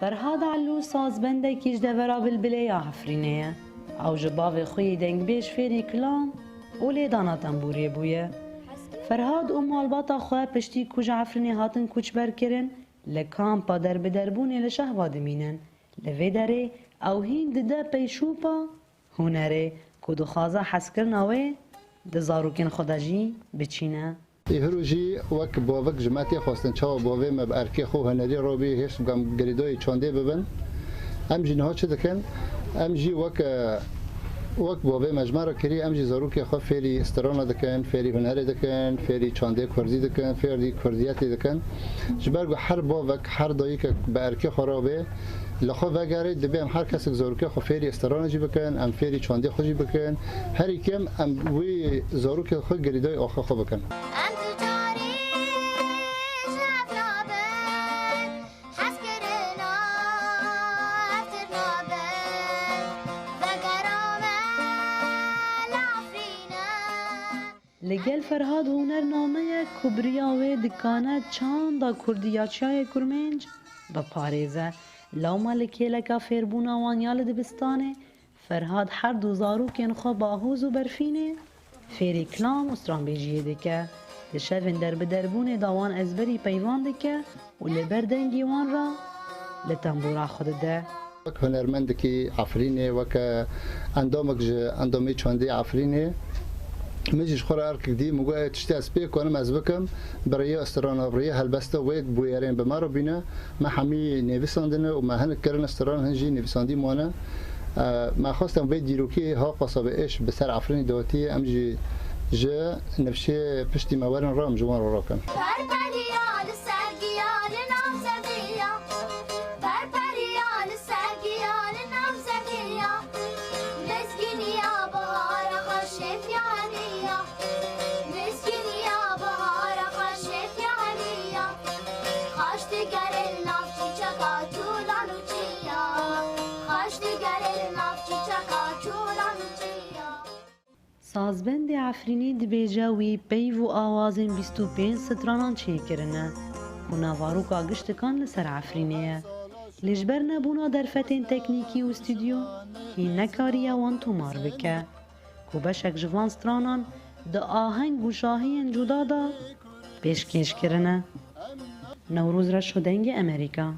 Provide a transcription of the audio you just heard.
فرهاد علو سازبنده کیش دورا بلبله عفرینه او جباو خوی دنگ بیش فیری کلام و لیدانا تنبوری بویه. فرهاد و مالباتا خواه پشتی کج عفرینه هاتن کچ برکرن لکامپا در بدربونه لشهوا دمینن لوی داره او هین دده پیشوپا هنره کدو خوازه حس کرناوه دزاروکین خودجی بچینه. هروجی وک باوک جماعتی خواستن چاو باوی مب ارکی خو هنری رو بی هیچ گم گریدای چانده ببن ام جنها چه دکن ام جی وک باوی مجمع کری ام جی زاروکی خو فری استرانا دکن فری هنری دکن فری چانده کرزی دکن فری کرزیاتی دکن جبرگو هر باوک هر دایی که به ارکی خرابه لخو وگره دبیم هر کسی زاروکی خو فری استرانا جی بکن ام فری چانده خوشی بکن هر کم ام وی زاروکی خو گریدای آخه خو بکن. لگل فرهاد هنرنامه کبریا و دکانه چاندا کردیاچای کرمنج با پاریزه لوما لکیلکا فیربونا وانیال دبستانه فرهاد هر دوزارو کن خو باهوز و برفینه فیری کلام استرانبیجیه دکه دشوین در بدربون داوان ازبری پیوان دکه و لبردنگی وان را لتنبورا خود ده. هنرمند کی عفرینه و که اندامی چانده عفرینه مجیش خورا ارک دی مگوی تشتی اسپی کنم از بکم برای استران برای هلبسته وید بویرین به ما رو بینه ما همی نویساندنه و ما هنگ کردن استران هنجی نویساندی مانه ما خواستم وید دیروکی ها قصابه اش به سر عفرینی دواتی امجی جا نفشه پشتی مورن رام جوان رو راکن. سازبند عفرینی دبیجه وی پیو و آوازین 25 سترانان چه کرنه و نواروکا گشتکان لسر عفرینیه لجبر نبونا در فتین تکنیکی و استودیو هی نکاریا وان تومار بکه که بشک جوان سترانان ده آهنگ و شاهین جدا دا پیشکش کرنه. نوروز را شدنگ امریکا